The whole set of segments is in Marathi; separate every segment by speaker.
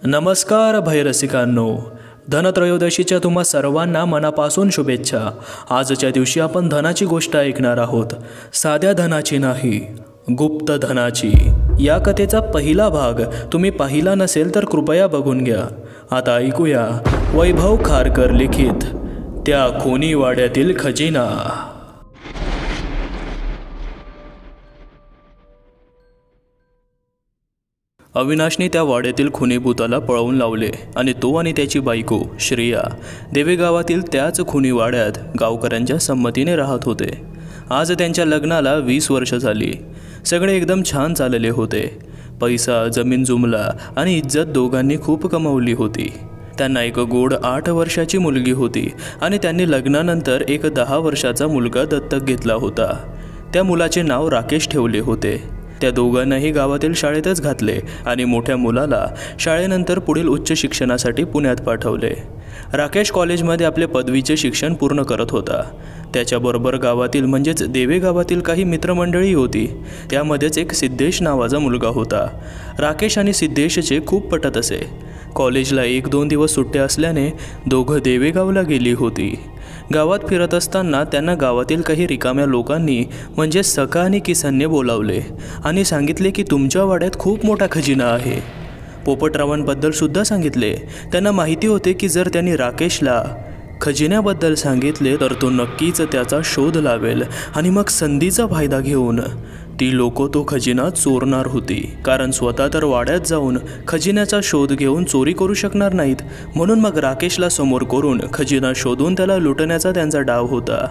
Speaker 1: नमस्कार भयरसिकांनो, धनत्रयोदशीच्या तुम्हा सर्वांना मनापासून शुभेच्छा। आजच्या दिवशी आपण धनाची गोष्ट ऐकणार आहोत, साध्या धनाची नाही, गुप्त धनाची। या कथेचा पहिला भाग तुम्ही पाहिला नसेल तर कृपया बघून घ्या। आता ऐकूया वैभव खारकर लिखित त्या खुनी वाड्यातील खजिना। अविनाशने त्या वाड्यातील खुनीभूताला पळवून लावले आणि तो आणि त्याची बायको श्रेया देवे गावातील त्याच खुनी वाड्यात गावकऱ्यांच्या संमतीने राहत होते। आज त्यांच्या लग्नाला 20 वर्ष झाली। सगळे एकदम छान चालले होते। पैसा, जमीन जुमला आणि इज्जत दोघांनी खूप कमावली होती। त्यांना एक गोड 8 वर्षाची मुलगी होती आणि त्यांनी लग्नानंतर एक 10 वर्षाचा मुलगा दत्तक घेतला होता। त्या मुलाचे नाव राकेश ठेवले होते। त्या दोघांनाही गावातील शाळेतच घातले आणि मोठ्या मुलाला शाळेनंतर पुढील उच्च शिक्षणासाठी पुण्यात पाठवले। राकेश कॉलेजमध्ये आपले पदवीचे शिक्षण पूर्ण करत होता। त्याच्याबरोबर गावातील म्हणजेच देवे गावातील काही मित्रमंडळी होती। त्यामध्येच एक सिद्धेश नावाचा मुलगा होता। राकेश आणि सिद्धेशचे खूप पटत असे। कॉलेजला 1-2 दिवस सुट्ट्या असल्याने दोघं देवेगावला गेली होती। गावात फिरत असताना त्यांना गावातील काही रिकाम्या लोकांनी म्हणजे सखा आणि किसनने बोलावले आणि सांगितले की तुमच्या वाड्यात खूप मोठा खजिना आहे। पोपटरावांबद्दल सुद्धा सांगितले। त्यांना माहिती होते की जर त्यांनी राकेशला खजिन्याबद्दल सांगितले तर तो नक्कीच त्याचा शोध लावेल आणि मग संधीचा फायदा घेऊन ती लोक तो खजिना चोरणार होती, कारण स्वतः तर वाड्यात जाऊन खजिन्याचा शोध घेऊन चोरी करू शकणार नाहीत। म्हणून मग राकेशला समोर करून खजिना शोधून त्याला लुटण्याचा त्यांचा डाव होता।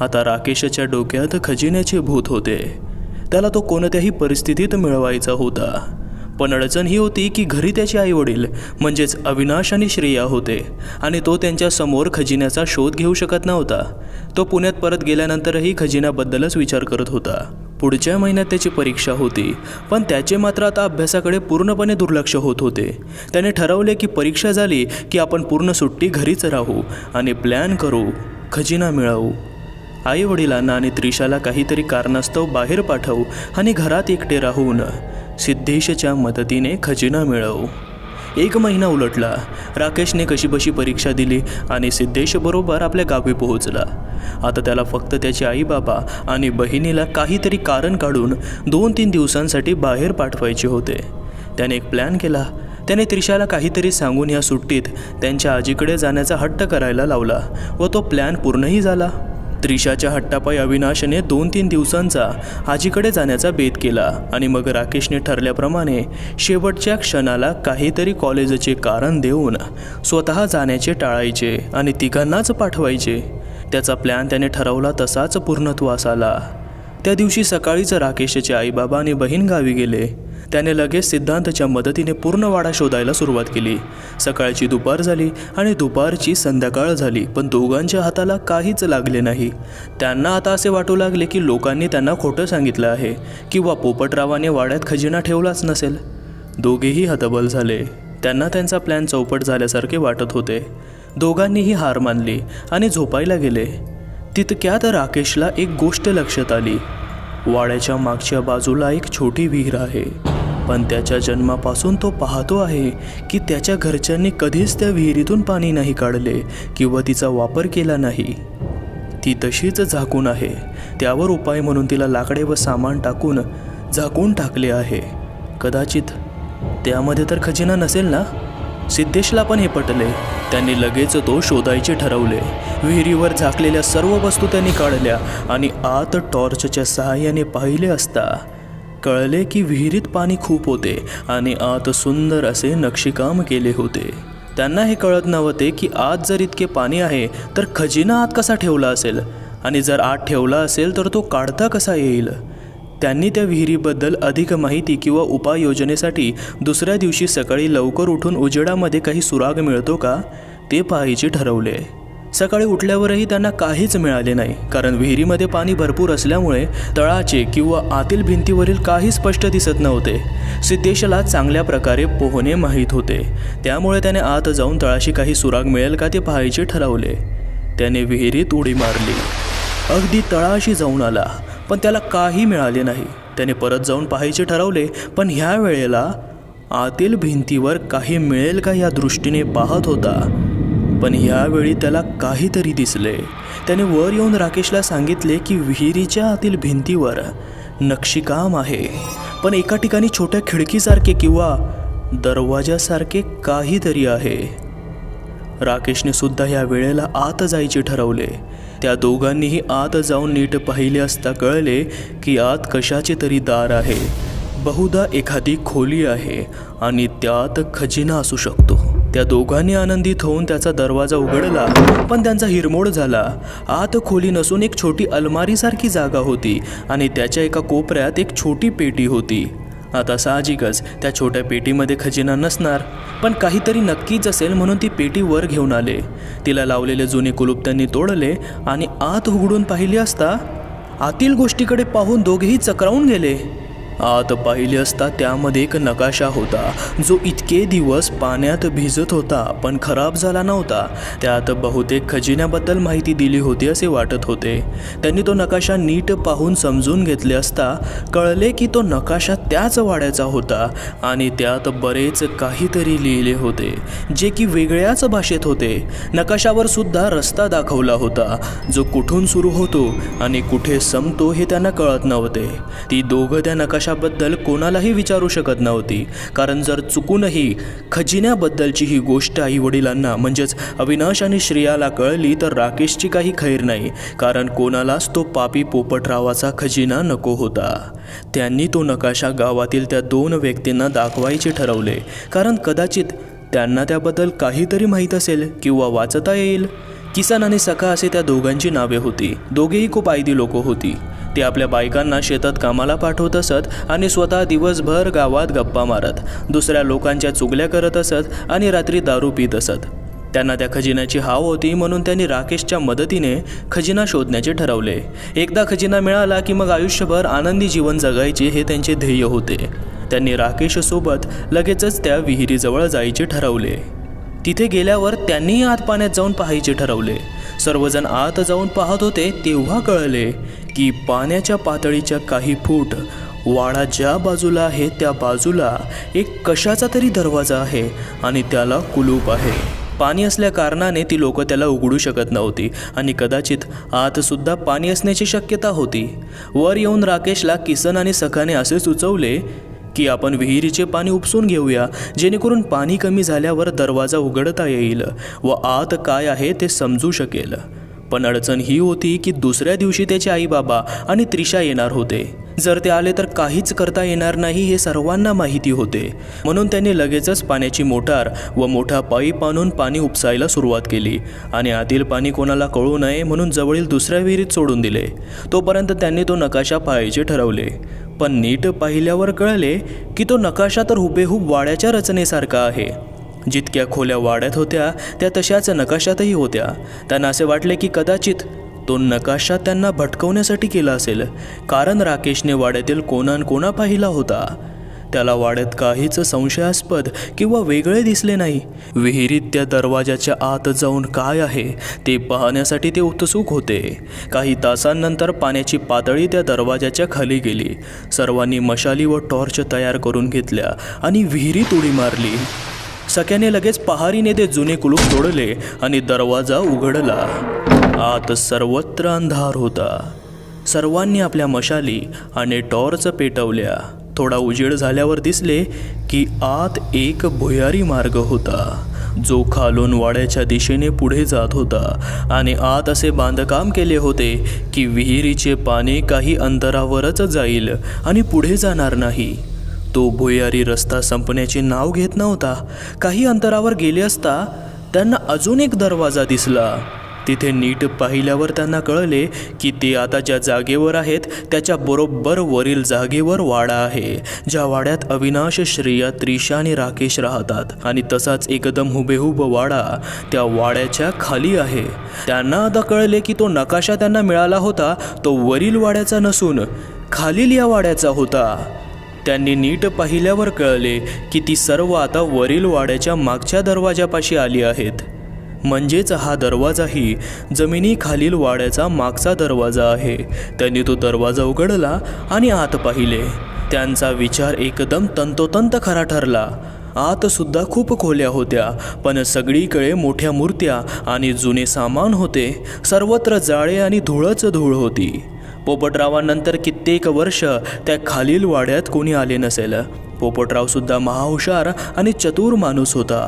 Speaker 1: आता राकेशच्या डोक्यात खजिन्याचे भूत होते। त्याला तो कोणत्याही परिस्थितीत मिळवायचा होता। पण अडचण ही होती की घरी त्याचे आईवडील म्हणजेच अविनाश आणि श्रेया होते आणि तो त्यांच्या समोर खजिन्याचा शोध घेऊ शकत नव्हता। तो पुण्यात परत गेल्यानंतरही खजिन्याबद्दलच विचार करत होता। पुढच्या महिन्यात त्याची परीक्षा होती, पण त्याचे मात्र आता अभ्यासाकडे पूर्णपणे दुर्लक्ष होत होते। त्याने ठरवले की परीक्षा झाली की आपण पूर्ण सुट्टी घरीच राहू आणि प्लॅन करू, खजिना मिळवू। आई वडिलांना आणि त्रिशाला काहीतरी कारणास्तव बाहेर पाठवू आणि घरात एकटे राहून सिद्धेशच्या मदतीने खजिना मिळवू। 1 महिना उलटला। राकेशने कशीबशी परीक्षा दिली आणि सिद्धेश बरोबर आपल्या गावी पोहोचला। आता त्याला फक्त त्याचे आई बाबा आणि बहिणीला काहीतरी कारण काढून 2-3 दिवसांसाठी बाहेर पाठवायचे होते। त्याने एक प्लॅन केला। त्याने त्रिशाला काहीतरी सांगून या सुट्टीत त्यांच्या आजीकडे जाण्याचा हट्ट करायला लावला व तो प्लॅन पूर्णही झाला। त्रिशाच्या हट्टापायी अविनाशने 2-3 दिवसांचा आजीकडे जाण्याचा बेत केला आणि मग राकेशने ठरल्याप्रमाणे शेवटच्या क्षणाला काहीतरी कॉलेजचे कारण देऊन स्वतः जाण्याचे टाळायचे आणि तिघांनाच पाठवायचे। त्याचा प्लॅन त्याने ठरवला तसाच पूर्णत्वास आला। त्या दिवशी सकाळीच राकेशचे आईबाबा आणि बहीण गावी गेले। त्याने लगेच सिद्धांतच्या मदतीने पूर्ण वाडा शोधायला सुरुवात केली। सकाळची दुपार झाली आणि दुपारची संध्याकाळ झाली, पण दोघांच्या हाताला काहीच लागले नाही। त्यांना आता असे वाटू लागले की लोकांनी त्यांना खोटं सांगितलं आहे किंवा पोपटरावाने वाड्यात खजिना ठेवलाच नसेल। दोघेही हतबल झाले। त्यांना त्यांचा प्लॅन चौपट झाल्यासारखे वाटत होते। दोघांनीही हार मानली आणि झोपायला गेले। तितक्यात राकेशला एक गोष्ट लक्षात आली। वाड्याच्या मागच्या बाजूला एक छोटी विहीर आहे, पण त्याच्या जन्मापासून तो पाहतो आहे की त्याच्या घरच्यांनी कधीच त्या विहिरीतून पाणी नाही काढले किंवा तिचा वापर केला नाही। ती तशीच झाकून आहे। त्यावर उपाय म्हणून तिला लाकडे व सामान टाकून झाकून टाकले आहे। कदाचित त्यामध्ये तर खजिना नसेल ना? सिद्धेशला पण हे पटले। त्यांनी लगेच तो शोधायचे ठरवले। विहिरीवर झाकलेल्या सर्व वस्तू त्यांनी काढल्या आणि आत टॉर्चच्या सहाय्याने पाहिले असता कळले की विहिरीत पाणी खूप होते आणि आत सुंदर असे नक्षीकाम केले होते। त्यांना हे कळत नव्हते की आत जर इतके पाणी आहे तर खजिना आत कसा ठेवला असेल आणि जर आत ठेवला असेल तर तो काढता कसा येईल। त्यांनी त्या विहिरीबद्दल अधिक माहिती किंवा उपाययोजनेसाठी दुसऱ्या दिवशी सकाळी लवकर उठून उजेडामध्ये काही सुराग मिळतो का ते पाहायचे ठरवले। सकाळी उठल्यावरही त्यांना काहीच मिळाले नाही, कारण विहिरीमध्ये पाणी भरपूर असल्यामुळे तळाचे किंवा आतील भिंतीवरील काही स्पष्ट दिसत नव्हते। सिद्धेशला चांगल्या प्रकारे पोहणे माहीत होते, त्यामुळे त्याने आत जाऊन तळाशी काही सुराग मिळेल का ते पाहायचे ठरवले। त्याने विहिरीत उडी मारली। अगदी तळाशी जाऊन आला, पण त्याला काही मिळाले नाही। त्याने परत जाऊन पाहायचे ठरवले, पण ह्या वेळेला आतील भिंतीवर काही मिळेल का या दृष्टीने पाहत होता. पण यावेळी त्याला काहीतरी दिसले. त्याने वर येऊन राकेशला सांगितले की विहिरीच्या आतील भिंतीवर नक्षीकाम आहे, पण एका ठिकाणी छोट्या खिडकीसारखे किंवा दरवाजासारखे काहीतरी आहे. राकेशने सुद्धा या वेळेला आत जायचे ठरवले. त्या दोघांनीही आत जाऊन नीट पाहिले असता कळले की आत कशाचे तरी दार आहे. बहुधा एखादी खोली आहे आणि त्यात खजिना असू शकतो. त्या दोघांनी आनंदित होऊन त्याचा दरवाजा उघडला, पण त्यांचा हिरमोड झाला. आत खोली नसून एक छोटी अलमारीसारखी जागा होती आणि त्याच्या एका कोपऱ्यात एक छोटी पेटी होती. आता साहजिकच त्या छोट्या पेटीमध्ये खजिना नसणार, पण काहीतरी नक्कीच असेल म्हणून ती पेटी वर घेऊन आले. तिला लावलेले जुने कुलूप त्यांनी तोडले आणि आत उघडून पाहिले असता आतील गोष्टीकडे पाहून दोघेही चक्रावून गेले. आत पाहिले असता त्यामध्ये एक नकाशा होता, जो इतके दिवस पाण्यात भिजत होता पण खराब झाला नव्हता. त्यात बहुतेक खजिन्याबद्दल माहिती दिली होती असे वाटत होते. त्यांनी तो नकाशा नीट पाहून समजून घेतले असता कळले की तो नकाशा त्याच वाड्याचा होता आणि त्यात बरेच काहीतरी लिहिले होते जे की वेगळ्याच भाषेत होते. नकाशावर सुद्धा रस्ता दाखवला होता, जो कुठून सुरू होतो आणि कुठे संपतो हे त्यांना कळत नव्हते. ती दोघं त्या नकाशाबद्दल कोणालाही विचारू शकत नव्हती, कारण जर चुकूनही खजिन्याबद्दलची ही गोष्ट आई वडिलांना म्हणजेच अविनाश आणि श्रेयाला कळली तर राकेशची काही खैर नाही, कारण कोणालाच तो पापी पोपटरावाचा खजिना नको होता. त्यांनी तो नकाशा गावातील त्या 2 व्यक्तींना दाखवायचे ठरवले, कारण कदाचित त्यांना त्याबद्दल काहीतरी माहीत असेल किंवा वाचता येईल. किसन आणि सखा असे त्या दोघांची नावे होती. दोघेही खूप आयदी लोक होती. ते आपल्या बायकांना शेतात कामाला पाठवत असत आणि स्वतः दिवसभर गावात गप्पा मारत दुसऱ्या लोकांच्या चुगल्या करत असत आणि रात्री दारू पीत असत. त्यांना त्या खजिन्याची हाव होती, म्हणून त्यांनी राकेशच्या मदतीने खजिना शोधण्याचे ठरवले. एकदा खजिना मिळाला की मग आयुष्यभर आनंदी जीवन जगायचे हे त्यांचे ध्येय होते. त्यांनी राकेशसोबत लगेचच त्या विहिरीजवळ जायचे ठरवले. तिथे गेल्यावर त्यांनीही आत पाण्यात जाऊन पाहायचे ठरवले. सर्वजण आत जाऊन पाहत होते तेव्हा कळले की पाण्याच्या पातळीच्या काही फूट वाडा ज्या बाजूला आहे त्या बाजूला एक कशाचा तरी दरवाजा आहे आणि त्याला कुलूप आहे. पाणी असल्या कारणाने ती लोक त्याला उघडू शकत नव्हती आणि कदाचित आत सुद्धा पाणी असण्याची शक्यता होती. वर येऊन राकेशला किसन आणि सखाने असे सुचवले की आपण विहिरीचे पाणी उपसून घेऊया, जेणेकरून पाणी कमी झाल्यावर दरवाजा उघडता येईल व आत काय आहे ते समजू शकेल. पण अडचण ही होती की दुसऱ्या दिवशी त्याचे आई बाबा आणि त्रिशा येणार होते. जर ते आले तर काहीच करता येणार नाही हे सर्वांना माहिती होते. म्हणून त्यांनी लगेचच पाण्याची मोटार व मोठा पाईप आणून पाणी उपसायला सुरुवात केली आणि आतील पाणी कोणाला कळू नये म्हणून जवळील दुसऱ्या विहिरीत सोडून दिले. तोपर्यंत त्यांनी तो नकाशा पाहायचे ठरवले. पण नीट पाहिल्यावर कळले की तो नकाशा तर हुबेहूब वाड्याच्या रचनेसारखा आहे. जितक्या खोल्या वाड्यात होत्या त्या तशाच नकाशातही होत्या. त्यांना असे वाटले की कदाचित तो नकाशा त्यांना भटकवण्यासाठी केला असेल, कारण राकेशने वाड्यातील कोणाकोणा पाहिला होता. त्याला वाड्यात काहीच संशयास्पद किंवा वेगळे दिसले नाही. विहिरीत त्या दरवाजाच्या आत जाऊन काय आहे ते पाहण्यासाठी ते उत्सुक होते. काही तासांनंतर पाण्याची पातळी त्या दरवाजाच्या खाली गेली. सर्वांनी मशाली व टॉर्च तयार करून घेतल्या आणि विहिरीत उडी मारली. सख्याने लगेच पहारीने ते जुने कुलूप तोडले आणि दरवाजा उघडला. आत सर्वत्र अंधार होता. सर्वांनी आपल्या मशाली आणि टॉर्च पेटवल्या. थोडा उजेड झाल्यावर दिसले की आत एक भुयारी मार्ग होता, जो खालून वाड्याच्या दिशेने पुढे जात होता आणि आत असे बांधकाम केले होते की विहिरीचे पाणी काही अंतरावरच जाईल आणि पुढे जाणार नाही. तो भुयारी रस्ता संपण्याचे नाव घेत नव्हता. काही अंतरावर गेले असता त्यांना अजून एक दरवाजा दिसला. तिथे नीट पाहिल्यावर त्यांना कळले की ते आता ज्या जागेवर आहेत त्याच्या बरोबर वरील जागेवर वाडा आहे, ज्या वाड्यात अविनाश, श्रेया, त्रिशा आणि राकेश राहतात. आणि तसाच एकदम हुबेहूब वाडा त्या वाड्याच्या खाली आहे. त्यांना आता कळले की तो नकाशा त्यांना मिळाला होता तो वरील वाड्याचा नसून खालील या वाड्याचा होता. त्यांनी नीट पाहिल्यावर कळले की ती सर्व आता वरील वाड्याच्या मागच्या दरवाजापाशी आली आहेत. म्हणजेच हा दरवाजाही जमिनीखालील वाड्याचा मागचा दरवाजा आहे. त्यांनी तो दरवाजा उघडला आणि आत पाहिले. त्यांचा विचार एकदम तंतोतंत खरा ठरला. आत सुद्धा खूप खोल्या होत्या, पण सगळीकडे मोठ्या मूर्त्या आणि जुने सामान होते. सर्वत्र जाळे आणि धूळच धूळ होती. पोपटरावांनंतर कित्येक वर्ष त्या खालील वाड्यात कोणी आले नसेल. पोपटराव सुद्धा महाहुशार आणि चतुर माणूस होता.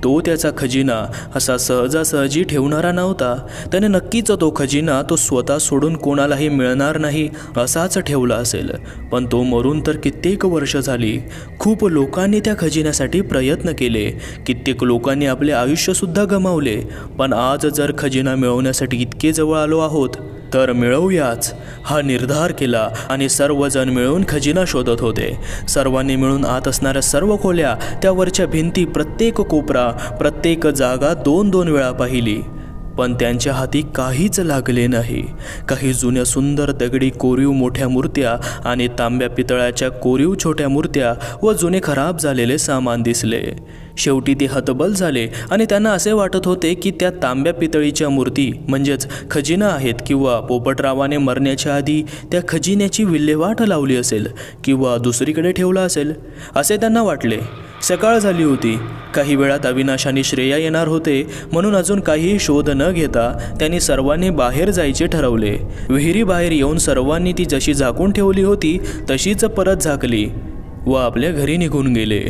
Speaker 1: तो त्याचा खजिना असा सहजासहजी ठेवणारा नव्हता. त्याने नक्कीच तो खजिना तो स्वतः सोडून कोणालाही मिळणार नाही असाच ठेवला असेल. पण तो मरून तर कित्येक वर्ष झाली. खूप लोकांनी त्या खजिन्यासाठी प्रयत्न केले. कित्येक लोकांनी आपले आयुष्यसुद्धा गमावले. पण आज जर खजिना मिळवण्यासाठी इतके जवळ आलो आहोत तर मिळवूयाच हा निर्धार केला आणि सर्वजण मिळून खजिना शोधत होते. सर्वांनी मिळून आत असणाऱ्या सर्व खोल्या, त्यावरच्या भिंती, प्रत्येक कोपरा, प्रत्येक जागा 2-2 वेळा पाहिली. पण त्यांच्या हाती काहीच लागले नाही. काही जुन्या सुंदर दगडी कोरीव मोठ्या मूर्त्या आणि तांब्या पितळाच्या कोरीव छोट्या मूर्त्या व जुने खराब झालेले सामान दिसले. शेवटी ते हतबल झाले आणि त्यांना असे वाटत होते की त्या तांब्या पितळीच्या मूर्ती म्हणजेच खजिना आहेत, किंवा पोपटरावाने मरण्याच्या आधी त्या खजिन्याची विल्हेवाट लावली असेल किंवा दुसरीकडे ठेवला असेल असे त्यांना वाटले. सकाळ झाली होती. काही वेळात अविनाश आणि श्रेया येणार होते, म्हणून अजून काही शोध न घेता त्यांनी सर्वांनी बाहेर जायचे ठरवले. विहिरीबाहेर येऊन सर्वांनी ती जशी झाकून ठेवली होती तशीच परत झाकली व आपल्या घरी निघून गेले.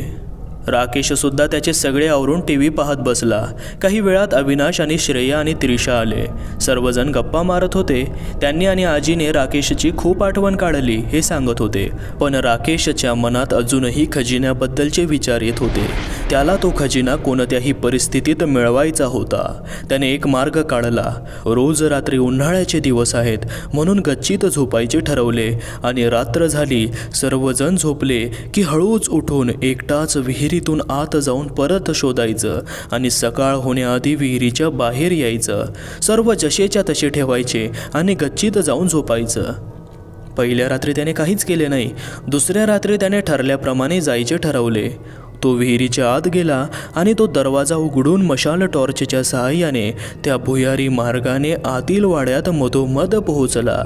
Speaker 1: राकेश सुद्धा त्याचे सगळे आवरून टीव्ही पाहत बसला. काही वेळात अविनाश आणि श्रेया आणि त्रिशा आले. सर्वजण गप्पा मारत होते. त्यांनी आणि आजीने राकेशची खूप आठवण काढली हे सांगत होते. पण राकेशच्या मनात अजूनही खजिन्याबद्दलचे विचार येत होते. त्याला तो खजिना कोणत्याही परिस्थितीत मिळवायचा होता. त्याने एक मार्ग काढला. रोज रात्री उन्हाळ्याचे दिवस आहेत म्हणून गच्चीत झोपायचे ठरवले आणि रात्र झाली, सर्वजण झोपले की हळूच उठून एकटाच विहिरीतून आत जाऊन परत शोधायचं आणि सकाळ होण्याआधी विहिरीच्या बाहेर यायचं. सर्व जसेच्या तसे ठेवायचे आणि गच्चीत जाऊन झोपायचं. पहिल्या रात्री त्याने काहीच केले नाही. दुसऱ्या रात्री त्याने ठरल्याप्रमाणे जायचे ठरवले. तो विहिरीच्या आत गेला आणि तो दरवाजा उघडून मशाल टॉर्चच्या सहाय्याने त्या भुयारी मार्गाने आतील वाड्यात मधोमध पोहोचला.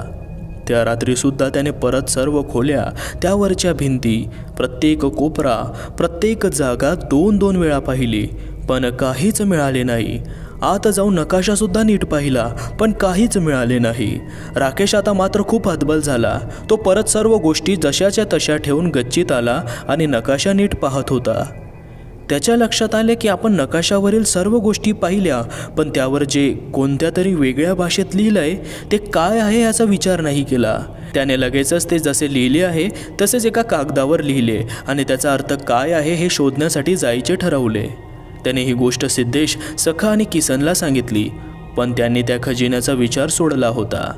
Speaker 1: त्या रात्रीसुद्धा त्याने परत सर्व खोल्या, त्यावरच्या भिंती, प्रत्येक कोपरा, प्रत्येक जागा 2-2 वेळा पाहिली, पण काहीच मिळाले नाही. आत जाऊन नकाशासुद्धा नीट पाहिला, पण काहीच मिळाले नाही. राकेश आता मात्र खूप हतबल झाला. तो परत सर्व गोष्टी जशाच्या तशा ठेवून गच्चीत आला आणि नकाशा नीट पाहत होता. त्याच्या लक्षात आले की आपण नकाशावरील सर्व गोष्टी पाहिल्या, पण त्यावर जे कोणत्या तरी वेगळ्या भाषेत लिहिलंय ते काय आहे याचा विचार नाही केला. त्याने लगेचच ते जसे लिहिले आहे तसेच एका कागदावर लिहिले आणि त्याचा अर्थ काय आहे हे शोधण्यासाठी जायचे ठरवले. त्याने ही गोष्ट सिद्धेश, सखा आणि किसनला सांगितली, पण त्यांनी त्या खजिन्याचा विचार सोडला होता.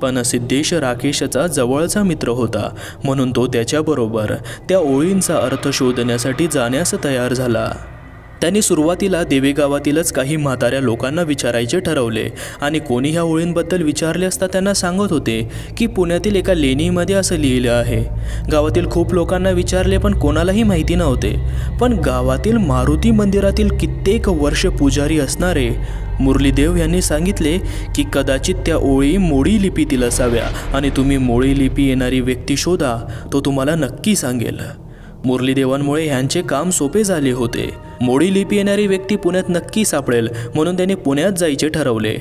Speaker 1: पण सिद्धेश राकेशचा जवळचा मित्र होता, म्हणून तो त्याच्याबरोबर त्या ओळींचा अर्थ शोधण्यासाठी जाण्यास तयार झाला. त्यांनी सुरुवातीला देवेगावातीलच काही म्हाताऱ्या लोकांना विचारायचे ठरवले आणि कोणी ह्या ओळींबद्दल विचारले असता त्यांना सांगत होते की पुण्यातील एका लेणीमध्ये असं लिहिलं आहे. गावातील खूप लोकांना विचारले पण कोणालाही माहिती नव्हते. पण गावातील मारुती मंदिरातील कित्येक वर्ष पुजारी असणारे मुरलीदेव यांनी सांगितले की कदाचित त्या ओळी मोडी लिपीतील असाव्या आणि तुम्ही मोडी लिपी येणारी व्यक्ती शोधा, तो तुम्हाला नक्की सांगेल. मुरलीदेवांमुळे यांचे काम सोपे झाले होते. मोडी लिपी येणारी व्यक्ती पुण्यात नक्की सापडेल म्हणून त्यांनी पुण्यात जायचे ठरवले.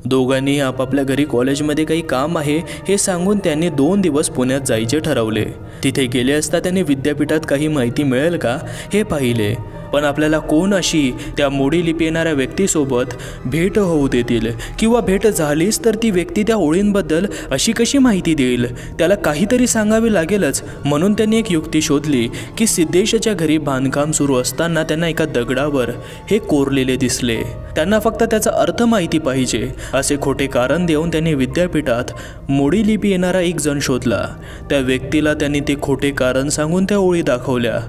Speaker 1: दोघांनी आपापल्या घरी कॉलेजमध्ये काही काम आहे हे सांगून त्यांनी 2 दिवस पुण्यात जायचे ठरवले. तिथे गेले असता त्यांनी विद्यापीठात काही माहिती मिळेल का हे पाहिले, पण आपल्याला कोण अशी त्या मोडी लिपी येणाऱ्या व्यक्तीसोबत भेट होऊ देतील किंवा भेट झालीच तर ती व्यक्ती त्या ओळींबद्दल अशी कशी माहिती देईल, त्याला काहीतरी सांगावे लागेलच. म्हणून त्यांनी एक युक्ती शोधली की सिद्धेशच्या घरी बांधकाम सुरू असताना त्यांना एका दगडावर हे कोरलेले दिसले. त्यांना फक्त त्याचा अर्थ माहिती पाहिजे असे खोटे कारण देऊन त्यांनी विद्यापीठात मोडी लिपी येणारा एक जण शोधला. त्या व्यक्तीला त्यांनी ते खोटे कारण सांगून त्या ओळी दाखवल्या.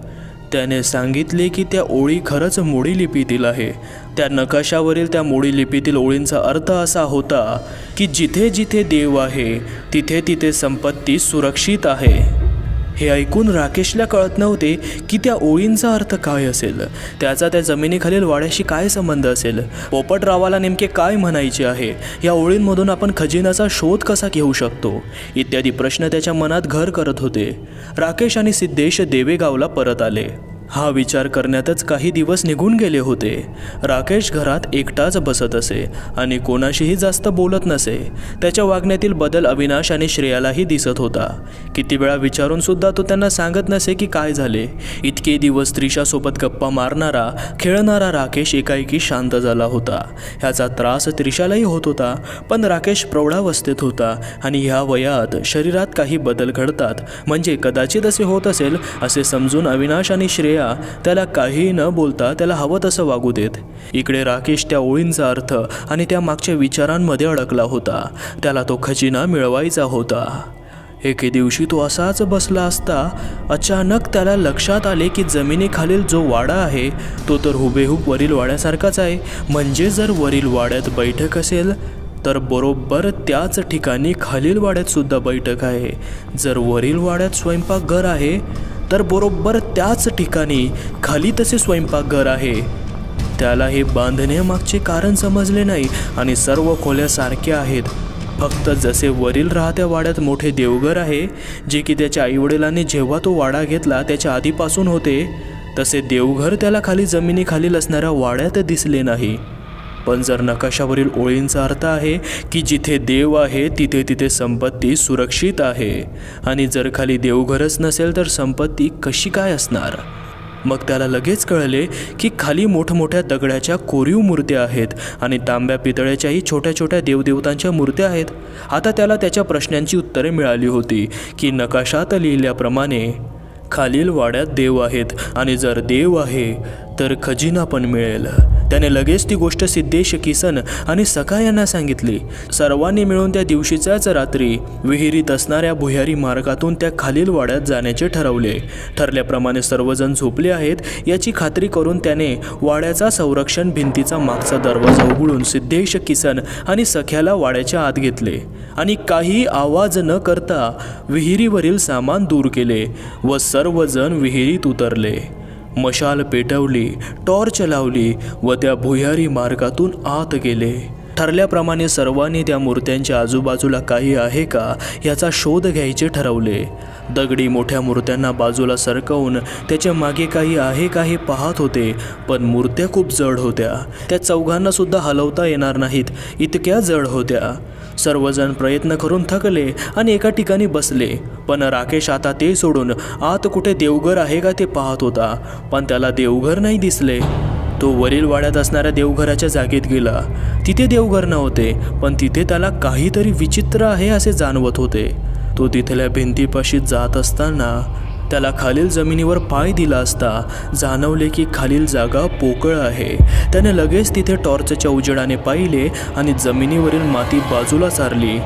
Speaker 1: त्याने सांगितले की त्या ओळी खरंच मोडी लिपीतील आहे. त्या नकाशावरील त्या मोडी लिपीतील ओळींचा अर्थ असा होता की जिथे जिथे देव आहे तिथे तिथे संपत्ती सुरक्षित आहे. हे ऐकून राकेशला कळत नव्हते की त्या ओळींचा अर्थ काय असेल, त्याचा त्या जमिनीखालील वाड्याशी काय संबंध असेल, पोपटरावाला नेमके काय म्हणायचे आहे, या ओळींमधून आपण खजिन्याचा शोध कसा घेऊ शकतो इत्यादी प्रश्न त्याच्या मनात घर करत होते. राकेश आणि सिद्धेश देवेगावला परत आले. हा विचार करण्यातच काही दिवस निघून गेले होते. राकेश घरात एकटाच बसत असे आणि कोणाशीही जास्त बोलत नसे. त्याच्या वागण्यातील बदल अविनाश आणि श्रेयालाही दिसत होता. किती वेळा विचारून सुद्धा तो त्यांना सांगत नसे की काय झाले. इतके दिवस त्रिशासोबत गप्पा मारणारा खेळणारा राकेश एकाएकी शांत झाला होता. ह्याचा त्रास त्रिशालाही होत होता. पण राकेश प्रौढावस्थेत होता आणि ह्या वयात शरीरात काही बदल घडतात म्हणजे कदाचित असे होत असेल असे समजून अविनाश आणि श्रेया त्याला काही न बोलता त्याला हवं तसं वागू देत. इकडे राकेश त्या ओळींचा अर्थ आणि त्या मागच्या विचारांमध्ये अडकला होता. त्याला तो खजिना मिळवायचा होता. एके दिवशी तो असाच बसला असता अचानक त्याला लक्षात आले की जमिनीखालील जो वाडा आहे तो तर हुबेहूब वरील वाड्यासारखाच आहे. म्हणजे जर वरील वाड्यात बैठक असेल तर बरोबर त्याच ठिकाणी खालील वाड्यात सुद्धा बैठक आहे. जर वरील वाड्यात स्वयंपाकघर आहे तर बरोबर त्याच ठिकाणी खाली तसे स्वयंपाकघर आहे. त्याला हे बांधण्यामागचे कारण समजले नाही आणि सर्व खोल्या सारख्या आहेत. फक्त जसे वरील राहत्या वाड्यात मोठे देवघर आहे जे की त्याच्या आईवडिलांनी जेव्हा तो वाडा घेतला त्याच्या आधीपासून होते, तसे देवघर त्याला खाली जमिनीखालील असणाऱ्या वाड्यात दिसले नाही. पण जर नकाशावरील ओळींचा अर्थ आहे की जिथे देव आहे तिथे तिथे संपत्ती सुरक्षित आहे आणि जर खाली देवघरच नसेल तर संपत्ती कशी काय असणार. मग त्याला लगेच कळले की खाली मोठमोठ्या दगडाच्या कोरीव मूर्त्या आहेत आणि तांब्या पितळ्याच्याही छोट्या छोट्या देवदेवतांच्या मूर्त्या आहेत. आता त्याला त्याच्या प्रश्नांची उत्तरे मिळाली होती की नकाशात लिहिल्याप्रमाणे खालील वाड्यात देव आहेत आणि जर देव आहे तर खजिना पण मिळेल. त्याने लगेच ती गोष्ट सिद्धेश, किसन आणि सखा यांना सांगितली. सर्वांनी मिळून त्या दिवशीच्याच रात्री विहिरीत असणाऱ्या भुयारी मार्गातून त्या खालील वाड्यात जाण्याचे ठरवले. ठरल्याप्रमाणे सर्वजण झोपले आहेत याची खात्री करून त्याने वाड्याचा संरक्षण भिंतीचा मागचा दरवाजा उघडून सिद्धेश, किसन आणि सख्याला वाड्याच्या आत घेतले आणि काही आवाज न करता विहिरीवरील सामान दूर केले व सर्वजण विहिरीत उतरले. मशाल पेटवली, टॉर्च लावली व त्या भुयारी मार्गातून आत गेले. ठरल्याप्रमाणे सर्वांनी त्या मूर्त्यांच्या आजूबाजूला काही आहे का याचा शोध घ्यायचे ठरवले. दगडी मोठ्या मूर्त्यांना बाजूला सरकवून त्याच्या मागे काही आहे का हे पाहत होते. पण मूर्त्या खूप जड होत्या. त्या चौघांना सुद्धा हलवता येणार नाहीत इतक्या जड होत्या. सर्वजण प्रयत्न करून थकले आणि एका ठिकाणी बसले. पण राकेश आता ते सोडून आत कुठे देवघर आहे का ते पाहत होता. पण त्याला देवघर नाही दिसले. तो वरील वाड्यात असणाऱ्या देवघराच्या जागेत गेला. तिथे देवघर नव्हते पण तिथे त्याला काहीतरी विचित्र आहे असे जाणवत होते. तो तिथल्या भिंतीपाशी जात असताना त्याला खालील जमिनीवर पाय दिला असता जाणवले की खालील जागा पोकळ आहे. त्याने लगेच तिथे टॉर्चच्या उजेडाने पाहिले आणि जमिनीवरील माती बाजूला सारली.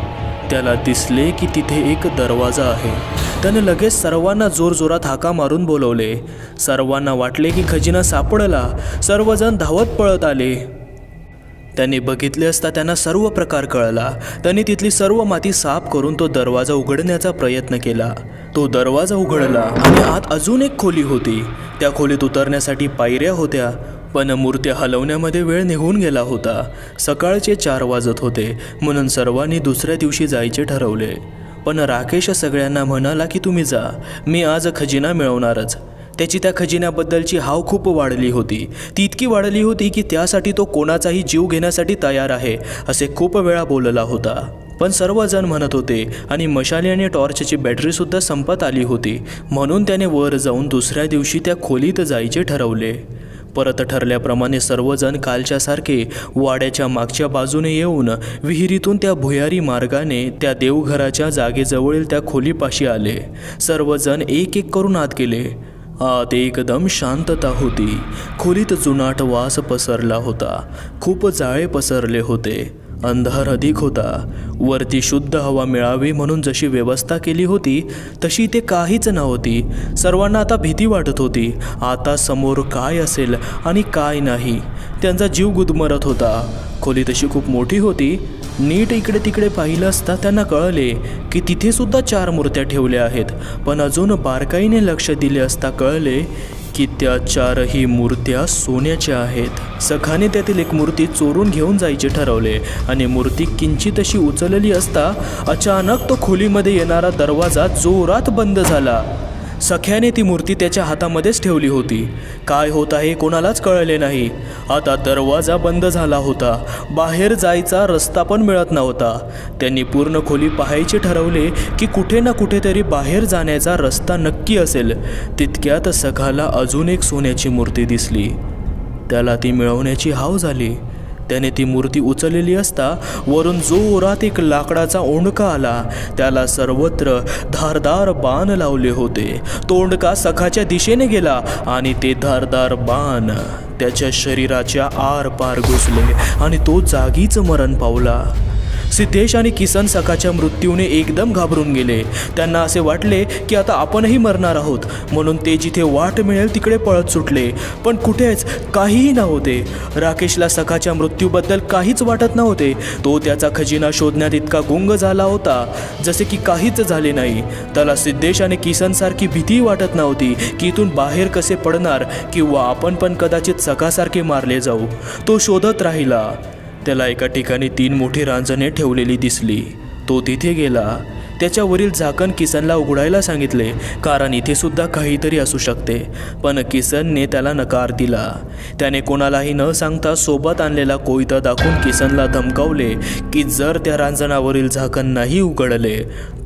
Speaker 1: त्याला दिसले की तिथे एक दरवाजा आहे. त्याने लगेच सर्वांना जोरजोरात हाका मारून बोलवले. सर्वांना वाटले की खजिना सापडला. सर्वजण धावत पळत आले. त्यांनी बघितले असता त्यांना सर्व प्रकार कळला. त्यांनी तिथली सर्व माती साफ करून तो दरवाजा उघडण्याचा प्रयत्न केला. तो दरवाजा उघडला आणि आत अजून एक खोली होती. त्या खोलीत उतरण्यासाठी पायऱ्या होत्या पण मूर्त्या हलवण्यामध्ये वेळ निघून गेला होता. सकाळचे 4 वाजत होते म्हणून सर्वांनी दुसऱ्या दिवशी जायचे ठरवले. पण राकेश सगळ्यांना म्हणाला की तुम्ही जा, मी आज खजिना मिळवणारच. त्याची त्या खजिन्याबद्दलची हाव खूप वाढली होती. ती इतकी वाढली होती की त्यासाठी तो कोणाचाही जीव घेण्यासाठी तयार आहे असे खूप वेळा बोलला होता. पण सर्वजण म्हणत होते आणि मशाली आणि टॉर्चची बॅटरीसुद्धा संपत आली होती. म्हणून त्याने वर जाऊन दुसऱ्या दिवशी त्या खोलीत जायचे ठरवले. परत ठरल्याप्रमाणे सर्वजण कालच्यासारखे वाड्याच्या मागच्या बाजूने येऊन विहिरीतून त्या भुयारी मार्गाने त्या देवघराच्या जागेजवळील त्या खोलीपाशी आले. सर्वजण एक एक करून आत गेले. आत एकदम शांतता होती. खोलीत जुनाट वास पसरला होता. खूप जाळे पसरले होते. अंधार अधिक होता. वरती शुद्ध हवा मिळावी म्हणून जशी व्यवस्था केली होती तशी ते काहीच नव्हती. सर्वांना आता भीती वाटत होती. आता समोर काय असेल आणि काय नाही त्यांचा जीव गुदमरत होता. खोली तशी खूप मोठी होती नीट इकडे तिकडे पाहिलं असता त्यांना कळले की तिथे सुद्धा 4 मूर्त्या ठेवल्या आहेत, पण अजून बारकाईने लक्ष दिले असता कळले की त्या 4ही मूर्त्या सोन्याच्या आहेत। सखाने त्यातील एक मूर्ती चोरून घेऊन जायचे ठरवले आणि मूर्ती किंचित अशी उचलली असता अचानक तो खोलीमध्ये येणारा दरवाजा जोरात बंद झाला। सख्याने ती मूर्ती त्याच्या हातामध्येच ठेवली होती। काय होत आहे कोणालाच कळले नाही। आता दरवाजा बंद झाला होता, बाहेर जायचा रस्ता पण मिळत नव्हता। त्यांनी पूर्ण खोली पाहायचे ठरवले की कुठे ना कुठेतरी बाहेर जाण्याचा रस्ता नक्की असेल। तितक्यात सखाला अजून एक सोन्याची मूर्ती दिसली। त्याला ती मिळवण्याची हाव झाली। त्याने ती मूर्ती उचललेली असता वरून जोरात एक लाकडाचा ओंडका आला। त्याला सर्वत्र धारदार बाण लावले होते। तो ओंडका सखाच्या दिशेने गेला आणि ते धारदार बाण त्याच्या शरीराच्या आरपार घुसले आणि तो जागीच मरण पावला। सिद्धेश आणि किसन सखाच्या मृत्यूने एकदम घाबरून गेले। त्यांना असे वाटले की आता आपणही मरणार आहोत, म्हणून ते जिथे वाट मिळेल तिकडे पळत सुटले। पण कुठेच काहीही नव्हते। राकेशला सखाच्या मृत्यूबद्दल काहीच वाटत नव्हते। तो त्याचा खजिना शोधण्यात इतका गुंग झाला होता जसे की काहीच झाले नाही। त्याला सिद्धेश आणि किसनसारखी भीती वाटत नव्हती की इथून बाहेर कसे पडणार किंवा आपण पण कदाचित सखासारखे मारले जाऊ। तो शोधत राहिला। त्याला एका ठिकाणी 3 मोठी रांजणे ठेवलेली दिसली। तो तिथे गेला। त्याच्यावरील झाकण किसनला उघडायला सांगितले, कारण इथे सुद्धा काहीतरी असू शकते। पण किसनने त्याला नकार दिला। त्याने कोणालाही न सांगता सोबत आणलेला कोयता दाखवून किसनला धमकावले की जर त्या रांजणावरील झाकण नाही उघडले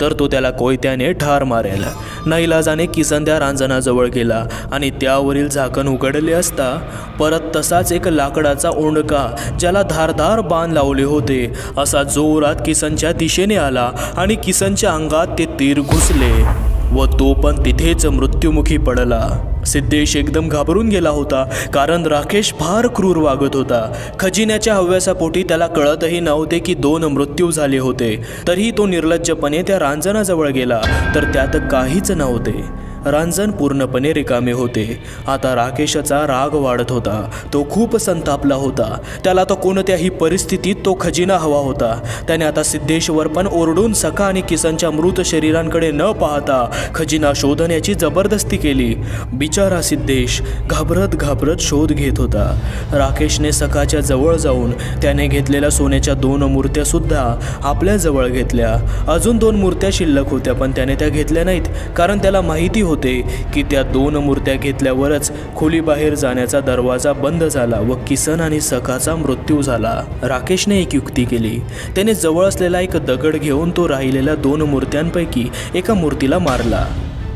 Speaker 1: तर तो त्याला कोयत्याने ठार मारेल। नाईलाजाने किसन त्या रांजणाजवळ गेला आणि त्यावरील झाकण उघडले असता परत तसाच एक लाकडाचा ओंडका, ज्याला धारदार बाण लावले होते, असा जोरात किसनच्या दिशेने आला आणि किसनच्या अंगात ते तीर घुसले व तो पण तिथेच मृत्युमुखी पडला। सिद्धेश एकदम घाबरून गेला होता, कारण राकेश फार क्रूर वागत होता। खजिन्याच्या हव्यासापोटी त्याला कळतही नव्हते की 2 मृत्यू झाले होते। तरीही तो निर्लज्जपणे त्या रांजणाजवळ गेला तर त्यात काहीच नव्हते। रांजण पूर्णपणे रिकामे होते। आता राकेशचा राग वाढत होता। तो खूप संतापला होता। त्याला तो कोणत्याही परिस्थितीत तो खजिना हवा होता। त्याने आता सिद्धेशवर पण ओरडून सखा आणि किसनच्या मृत शरीरांकडे न पाहता खजिना शोधण्याची जबरदस्ती केली। बिचारा सिद्धेश घाबरत घाबरत शोध घेत होता। राकेशने सखाच्या जवळ जाऊन त्याने घेतलेल्या सोन्याच्या 2 मूर्त्या सुद्धा आपल्या जवळ घेतल्या। अजून 2 मूर्त्या शिल्लक होत्या, पण त्याने त्या घेतल्या नाहीत, कारण त्याला माहिती होते की त्या 2 मूर्त्या घेतल्यावरच खोलीबाहेर जाण्याचा दरवाजा बंद झाला व किसन आणि सखाचा मृत्यू झाला। राकेशने एक युक्ती केली। त्याने जवळ असलेला एक दगड घेऊन तो राहिलेल्या 2 मूर्त्यांपैकी एका मूर्तीला मारला।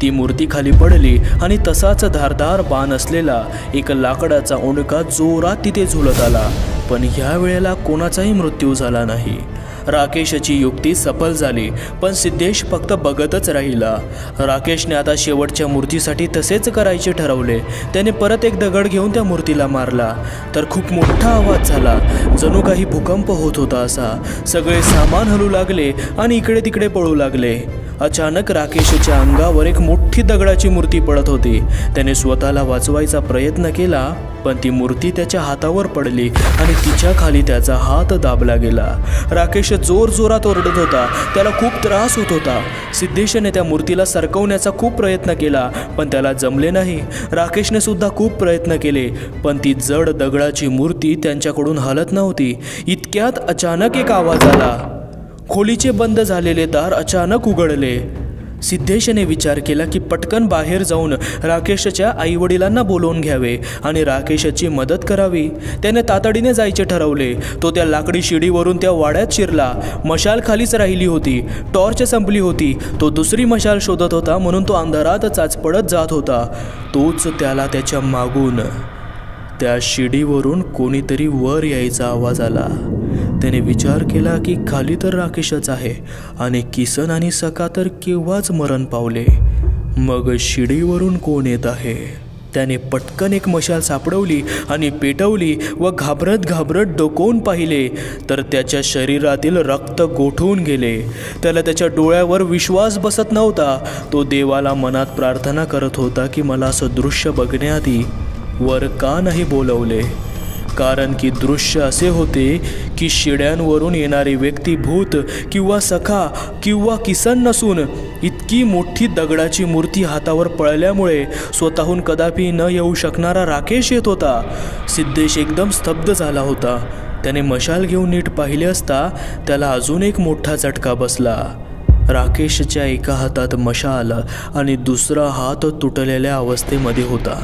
Speaker 1: ती मूर्ती खाली पडली आणि तसाच धारदार बाण असलेला एक लाकडाचा ओंडका जोरात तिथे झुलत आला, पण ह्या वेळेला कोणाचाही मृत्यू झाला नाही। राकेशची युक्ती सफल झाली, पण सिद्धेश फक्त बघतच राहिला। राकेशने आता शेवटच्या मूर्तीसाठी तसेच करायचे ठरवले। त्याने परत एक दगड घेऊन त्या मूर्तीला मारला तर खूप मोठा आवाज झाला, जणू काही भूकंप होत होता असा। सगळे सामान हलू लागले आणि इकडे तिकडे पळू लागले। अचानक राकेशच्या अंगावर एक मोठी दगडाची मूर्ती पडत होती। त्याने स्वतःला वाचवायचा प्रयत्न केला, पण ती मूर्ती त्याच्या हातावर पडली आणि तिच्या खाली त्याचा हात दाबला गेला। राकेश जोरजोरात ओरडत होता। त्याला खूप त्रास होत होता। सिद्धेशने त्या मूर्तीला सरकवण्याचा खूप प्रयत्न केला, पण त्याला जमले नाही। राकेशने सुद्धा खूप प्रयत्न केले, पण ती जड दगडाची मूर्ती त्यांच्याकडून हलत नव्हती। इतक्यात अचानक एक आवाज आला। खोलीचे बंद झालेले दार अचानक उघडले। सिद्धेशने विचार केला की पटकन बाहेर जाऊन राकेशच्या आईवडिलांना बोलवून घ्यावे आणि राकेशची मदत करावी। त्याने तातडीने जायचे ठरवले। तो त्या लाकडी शिडीवरून त्या वाड्यात शिरला। मशाल खालीच राहिली होती। टॉर्च संपली होती। तो दुसरी मशाल शोधत होता, म्हणून तो अंधारात चाचपडत जात होता। तोच त्याला त्याच्या मागून त्या शिडीवरून कोणीतरी वर यायचा आवाज आला। त्याने विचार केला की खाली तर राकेशच आहे आणि किसन आणि सखा तर केव्हाच मरण पावले, मग शिडीवरून कोण येत आहे? त्याने पटकन एक मशाल सापडवली आणि पेटवली व घाबरत घाबरत डोकावून पाहिले तर त्याच्या शरीरातील रक्त गोठून गेले। त्याला त्याच्या डोळ्यावर विश्वास बसत नव्हता। तो देवाला मनात प्रार्थना करत होता की मला असं दृश्य बघण्याआधी वर का नाही बोलवले। कारण की दृश्य असे होते की शिड्यांवरून येणारी व्यक्ती भूत किंवा सखा किंवा किसन नसून इतकी मोठी दगडाची मूर्ती हातावर पळल्यामुळे स्वतःहून कदापि न येऊ शकणारा राकेश येत होता. सिद्धेश एकदम स्तब्ध झाला होता. त्याने मशाल घेऊन नीट पाहिले असता त्याला अजून एक मोठा झटका बसला. राकेशच्या एका हातात मशाल आणि दुसरा हात तुटलेल्या अवस्थेमध्ये होता.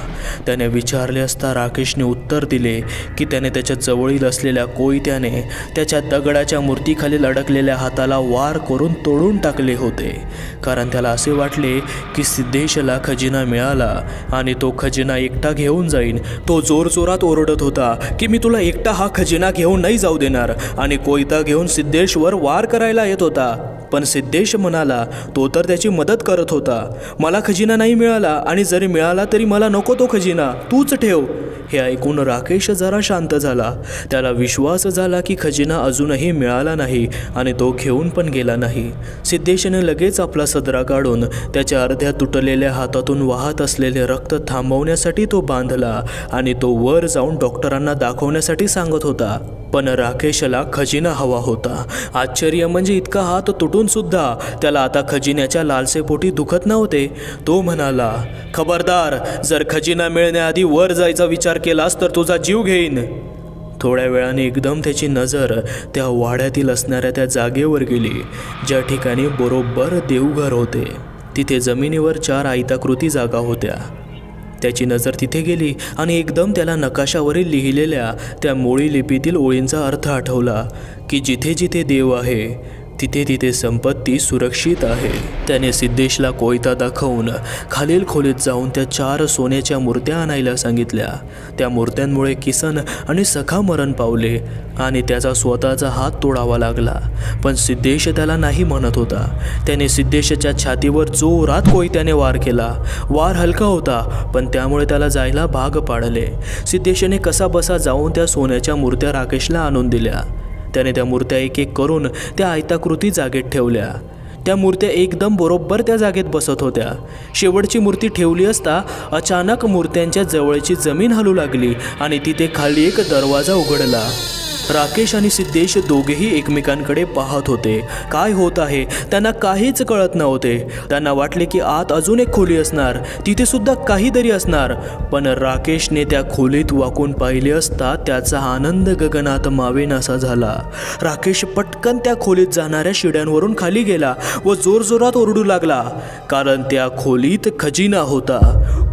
Speaker 1: त्याने विचारले असता राकेशने उत्तर दिले की त्याने त्याच्या जवळील असलेल्या कोयत्याने त्याच्या दगडाच्या मूर्तीखाली अडकलेल्या हाताला वार करून तोडून टाकले होते. कारण त्याला असे वाटले की सिद्धेशला खजिना मिळाला आणि तो खजिना एकटा घेऊन जाईन. तो जोरजोरात ओरडत होता की मी तुला एकटा हा खजिना घेऊन नाही जाऊ देणार आणि कोयता घेऊन सिद्धेशवर वार करायला येत होता. पण सिद्धेश म्हणाला तो तर त्याची मदत करत होता. मला खजिना नाही मिळाला आणि जरी मिळाला तरी मला नको तो खजिना, तूच ठेव. हे ऐकून राकेश जरा शांत झाला. त्याला विश्वास झाला की खजिना अजूनही मिळाला नाही आणि तो घेऊन पण गेला नाही. सिद्धेशने लगेच आपला सदरा काढून त्याच्या अर्ध्या तुटलेल्या हातातून वाहत असलेले रक्त थांबवण्यासाठी तो बांधला आणि तो वर जाऊन डॉक्टरांना दाखवण्यासाठी सांगत होता. पण राकेशला खजिना हवा होता. आश्चर्य म्हणजे इतका हात तुटून सुद्धा त्याला आता खजिन्याच्या लालसेपोटी दुखत नव्हते. तो म्हणाला, खबरदार, जर खजिना मिळण्याआधी वर जायचा विचार केलास तर तुझा जीव घेईन. थोड्या वेळाने एकदम त्याची नजर त्या वाड्यातील असणाऱ्या त्या जागेवर गेली ज्या ठिकाणी बरोबर देवघर होते. तिथे जमिनीवर 4 आयताकृती जागा होत्या. त्याची नजर तिथे गेली आणि एकदम त्याला नकाशावरील लिहिलेल्या त्या मोळी लिपीतील ओळींचा अर्थ आठवला की जिथे जिथे देव आहे तिथे तिथे संपत्ती सुरक्षित आहे. त्याने सिद्धेशला कोयता दाखवून खालील खोलीत जाऊन त्या 4 सोन्याच्या मूर्त्या आणायला सांगितल्या. त्या मूर्त्यांमुळे किसन आणि सखा मरण पावले आणि त्याचा स्वतःचा हात तोडावा लागला. पण सिद्धेश त्याला नाही म्हणत होता. त्याने सिद्धेशच्या छातीवर जोरात कोयत्याने वार केला. वार हलका होता पण त्यामुळे त्याला जायला भाग पाडले. सिद्धेशने कसा बसा जाऊन त्या सोन्याच्या मूर्त्या राकेशला आणून दिल्या. त्याने त्या मूर्त्या एक एक करून त्या आयताकृती जागेत ठेवल्या. त्या मूर्त्या एकदम बरोबर त्या जागेत बसत होत्या. शेवटची मूर्ती ठेवली असता अचानक मूर्त्यांच्या जवळची जमीन हलू लागली आणि तिथे खाली एक दरवाजा उघडला. राकेश आणि सिद्धेश दोघेही एकमेकांकडे पाहत होते. काय होत आहे त्यांना काहीच कळत नव्हते. त्यांना वाटले की आत अजून एक खोली असणार, तिथे सुद्धा काहीतरी असणार. पण राकेशने त्या खोलीत वाकून पाहिले असता त्याचा आनंद गगनात मावेनासा झाला. राकेश पटकन त्या खोलीत जाणाऱ्या शिड्यांवरून खाली गेला व जोरजोरात ओरडू लागला. कारण त्या खोलीत खजिना होता.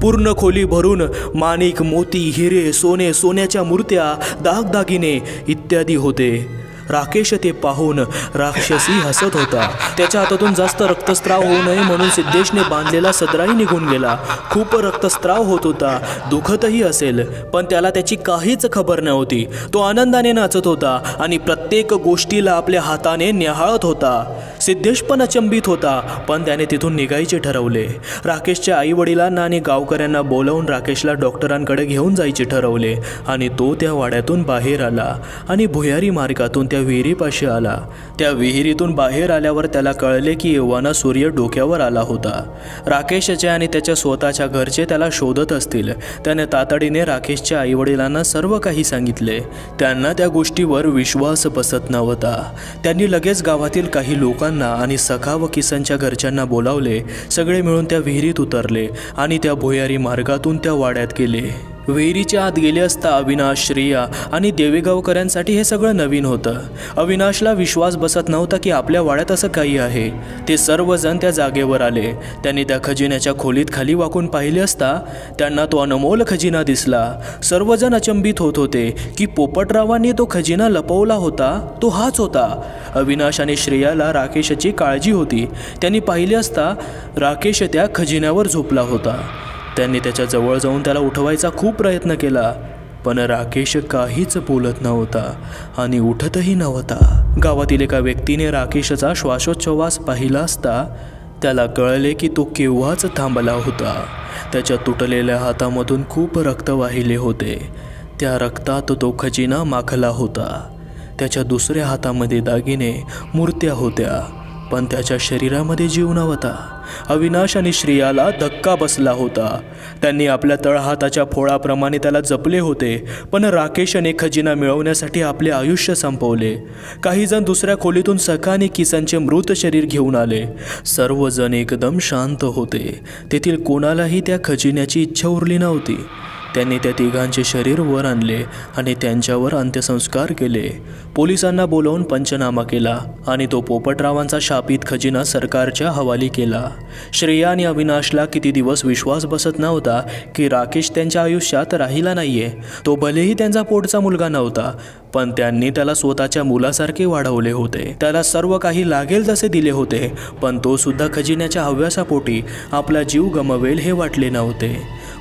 Speaker 1: पूर्ण खोली भरून माणिक, मोती, हिरे, सोने, सोन्याच्या मूर्त्या, दागदागिने इत्यादी होते. राकेश ते पाहून राक्षसी हसत होता. त्याच्या हातातून जास्त रक्तस्राव होऊ नये म्हणून सिद्धेशने बांधलेला सदराही निघून गेला. खूप रक्तस्राव होत होता. दुखतही असेल पण त्याला त्याची काहीच खबर नव्हती. तो आनंदाने नाचत होता आणि प्रत्येक गोष्टीला आपल्या हाताने न्याहाळत होता. सिद्धेश पण अचंबित होता पण त्याने तिथून निघायचे ठरवले. राकेशच्या आईवडिलांना आणि गावकऱ्यांना बोलावून राकेशला डॉक्टरांकडे घेऊन जायचे ठरवले आणि तो त्या वाड्यातून बाहेर आला आणि भुयारी मार्गातून त्या विहिरीपाशी आला. त्या विहिरीतून बाहेर आल्यावर त्याला कळले की एव्हाना सूर्य डोक्यावर आला होता. राकेशच्या आणि त्याच्या स्वतःच्या घरचे त्याला शोधत असतील. त्याने तातडीने राकेशच्या आईवडिलांना सर्व काही सांगितले. त्यांना त्या गोष्टीवर विश्वास बसत नव्हता. त्यांनी लगेच गावातील काही लोकांना आणि सखा व किसनच्या घरच्यांना बोलावले. सगळे मिळून त्या विहिरीत उतरले आणि त्या भुयारी मार्गातून त्या वाड्यात गेले. विहिरीच्या आत गेले असता अविनाश, श्रेया आणि देवेगावकरांसाठी हे सगळं नवीन होतं. अविनाशला विश्वास बसत नव्हता की आपल्या वाड्यात असं काही आहे. ते सर्वजण त्या जागेवर आले. त्यांनी त्या खजिन्याच्या खोलीत खाली वाकून पाहिले असता त्यांना तो अनमोल खजिना दिसला. सर्वजण अचंबित होत होते की पोपटरावांनी तो खजिना लपवला होता तो हाच होता. अविनाश आणि श्रेयाला राकेशची काळजी होती. त्यांनी पाहिले असता राकेश त्या खजिन्यावर झोपला होता. त्यांनी त्याच्या जवळ जाऊन त्याला उठवायचा खूप प्रयत्न केला पण राकेश काहीच बोलत नव्हता आणि उठतही नव्हता. गावातील एका व्यक्तीने राकेशचा श्वासोच्छवास पाहिला असता त्याला कळले की तो केव्हाच थांबला होता. त्याच्या तुटलेल्या हातामधून खूप रक्त वाहिले होते. त्या रक्तात तो खजिना माखला होता. त्याच्या दुसऱ्या हातामध्ये दागिने, मूर्त्या होत्या. पण त्याच्या शरीरामध्ये जीव नव्हता। अविनाश आणि श्रेयाला धक्का बसला होता। त्यांनी आपल्या तळहाताच्या फोडाप्रमाणे त्याला जपले होते, पण राकेशने खजिना मिळवण्यासाठी आपले आयुष्य संपवले। काही जण दुसऱ्या खोलीतून सखा आणि किसनचे मृत शरीर घेऊन आले। सर्वजण एकदम शांत होते। तेथील कोणालाही त्या खजिन्याची इच्छा उरली नव्हती। त्यांनी त्या तिघांचे शरीर वर आणले आणि त्यांच्यावर अंत्यसंस्कार केले। पोलिसांना बोलावून पंचनामा केला आणि तो पोपटरावांचा शापित खजिना सरकारच्या हवाली केला। श्रेया आणि अविनाशला किती दिवस विश्वास बसत नव्हता की राकेश त्यांच्या आयुष्यात राहिला नाहीये। तो भलेही त्यांचा पोटचा मुलगा नव्हता, पण त्यांनी त्याला स्वतःच्या मुलासारखे वाढवले होते। त्याला सर्व काही लागेल तसे दिले होते, पण तो सुद्धा खजिन्याच्या हव्यासापोटी आपला जीव गमवेल हे वाटले नव्हते।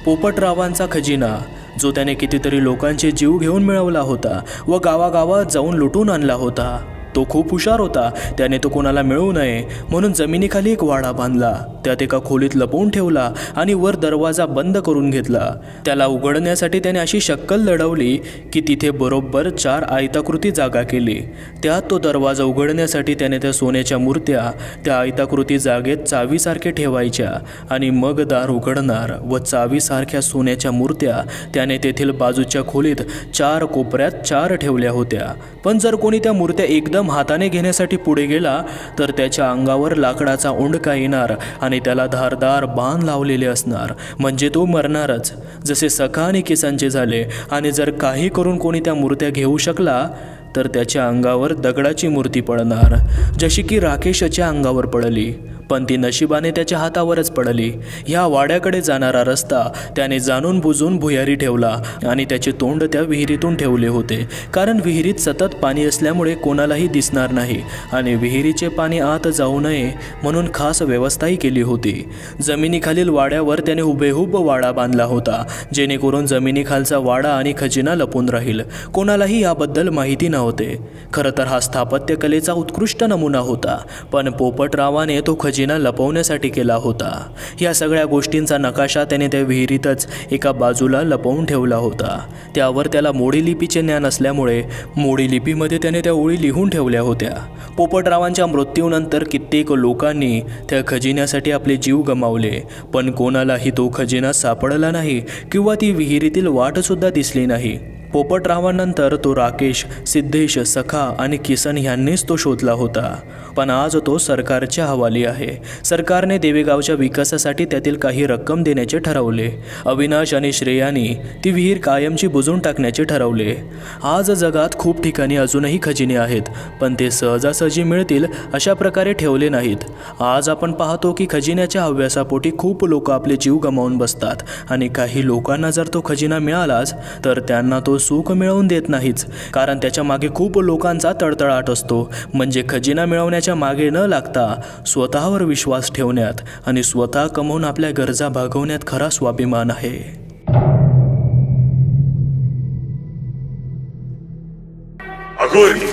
Speaker 1: पोपटरावांचा खजिना, जो त्याने कितीतरी लोकांचे जीव घेऊन मिळवला होता व गावागावात जाऊन लुटून आणला होता, तो खूप हुशार होता। त्याने तो कोणाला मिळवू नये म्हणून जमिनीखाली एक वाडा बांधला, त्यात एका खोलीत लपवून ठेवला आणि वर दरवाजा बंद करून घेतला। त्याला उघडण्यासाठी त्याने अशी शक्कल लढवली की तिथे बरोबर 4 आयताकृती जागा केली। त्यात तो दरवाजा उघडण्यासाठी त्याने त्या सोन्याच्या मूर्त्या त्या आयताकृती जागेत चावीसारखे ठेवायच्या आणि मग दार उघडणार व चावीसारख्या सोन्याच्या मूर्त्या त्याने तेथील बाजूच्या खोलीत 4 कोपऱ्यात 4 ठेवल्या होत्या। पण जर कोणी त्या मूर्त्या एकदम हाताने घेण्यासाठी पुढे गेला तर त्याच्या अंगावर लाकडाचा उंडका येणार आणि त्याला धारदार बाण लावलेले असणार, म्हणजे तो मरणारच, जसे सखा आणि किसनचे झाले। आणि जर काही करून कोणी त्या मूर्त्या घेऊ शकला तर त्याच्या अंगावर दगडाची मूर्ती पडणार, जशी की राकेशच्या अंगावर पडली, पण ती नशिबाने त्याच्या हातावरच पडली। ह्या वाड्याकडे जाणारा रस्ता त्याने जाणून बुजून भुयारी ठेवला आणि त्याचे तोंड त्या विहिरीतून ठेवले होते, कारण विहिरीत सतत पाणी असल्यामुळे कोणालाही दिसणार नाही आणि विहिरीचे पाणी आत जाऊ नये म्हणून खास व्यवस्थाही केली होती। जमिनीखालील वाड्यावर त्याने हुबेहूब वाडा बांधला होता, जेणेकरून जमिनीखालचा वाडा आणि खजिना लपून राहील, कोणालाही याबद्दल माहिती नव्हते। खरं तर हा स्थापत्यकलेचा उत्कृष्ट नमुना होता, पण पोपटरावाने तो खजिना लपवण्यासाठी केला होता। या सगळ्या गोष्टींचा नकाशा त्याने त्या विहिरीतच एका बाजूला लपवून ठेवला होता। त्यावर त्याला मोडी लिपीचे ज्ञान असल्यामुळे मोडी लिपीमध्ये त्याने त्या ओळी लिहून ठेवल्या होत्या। पोपटरावांच्या मृत्यूनंतर कित्येक लोकांनी त्या खजिन्यासाठी आपले जीव गमावले, पण कोणालाही तो खजिना सापडला नाही किंवा ती विहिरीतील वाटसुद्धा दिसली नाही। पोपटरावांनंतर तो राकेश, सिद्धेश, सखा आणि किसन यांनीच तो शोधला होता, पण आज तो सरकारच्या हवाली आहे। सरकारने देवेगावच्या विकासासाठी त्यातील काही रक्कम देण्याचे ठरवले। अविनाश आणि श्रेयानी ती विहीर कायमची बुजवून टाकण्याचे ठरवले। आज जगात खूप ठिकाणी अजूनही खजिने आहेत, पण ते सहजासहजी मिळतील अशा प्रकारे ठेवले नाहीत। आज आपण पाहतो की खजिन्याच्या हव्यासापोटी खूप लोक आपले जीव गमावून बसतात आणि काही लोकांना जर तो खजिना मिळालाच तर त्यांना तो सुख मिळवून देत नाहीच, कारण त्याच्या मागे खूप लोकांचा तळतळाट असतो। म्हणजे खजिना मिळवण्याच्या मागे न लागता स्वतःवर विश्वास ठेवण्यात आणि स्वतः कमवून आपल्या गरजा भागवण्यात खरा स्वाभिमान आहे।
Speaker 2: अघोरी